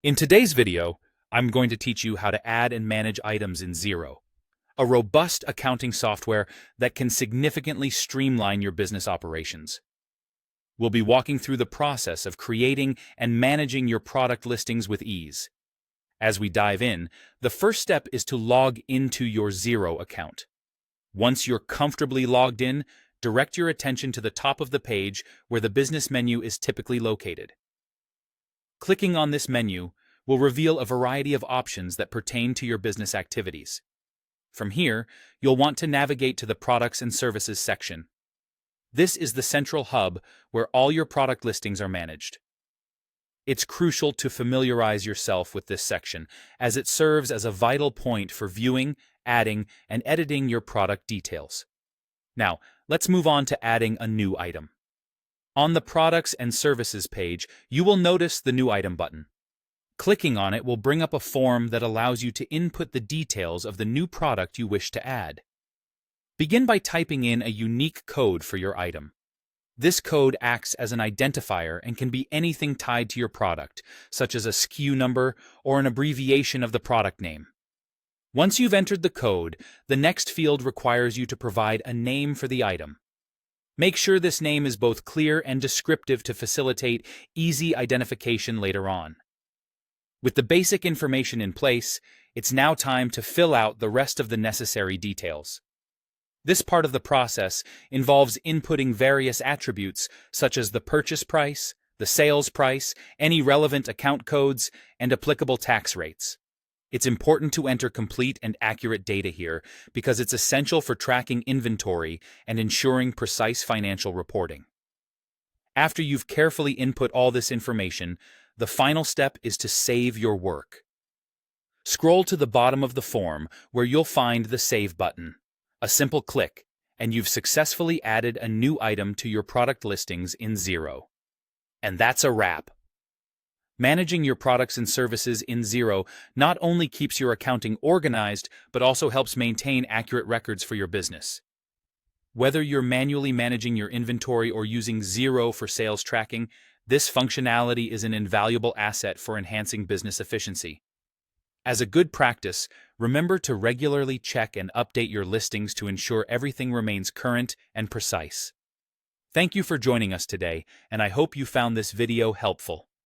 In today's video, I'm going to teach you how to add and manage items in Xero, a robust accounting software that can significantly streamline your business operations. We'll be walking through the process of creating and managing your product listings with ease. As we dive in, the first step is to log into your Xero account. Once you're comfortably logged in, direct your attention to the top of the page where the business menu is typically located. Clicking on this menu will reveal a variety of options that pertain to your business activities. From here, you'll want to navigate to the Products and Services section. This is the central hub where all your product listings are managed. It's crucial to familiarize yourself with this section, as it serves as a vital point for viewing, adding, and editing your product details. Now, let's move on to adding a new item. On the Products and Services page, you will notice the New Item button. Clicking on it will bring up a form that allows you to input the details of the new product you wish to add. Begin by typing in a unique code for your item. This code acts as an identifier and can be anything tied to your product, such as a SKU number or an abbreviation of the product name. Once you've entered the code, the next field requires you to provide a name for the item. Make sure this name is both clear and descriptive to facilitate easy identification later on. With the basic information in place, it's now time to fill out the rest of the necessary details. This part of the process involves inputting various attributes such as the purchase price, the sales price, any relevant account codes, and applicable tax rates. It's important to enter complete and accurate data here because it's essential for tracking inventory and ensuring precise financial reporting. After you've carefully input all this information, the final step is to save your work. Scroll to the bottom of the form where you'll find the Save button. A simple click, and you've successfully added a new item to your product listings in Xero. And that's a wrap. Managing your products and services in Xero not only keeps your accounting organized, but also helps maintain accurate records for your business. Whether you're manually managing your inventory or using Xero for sales tracking, this functionality is an invaluable asset for enhancing business efficiency. As a good practice, remember to regularly check and update your listings to ensure everything remains current and precise. Thank you for joining us today, and I hope you found this video helpful.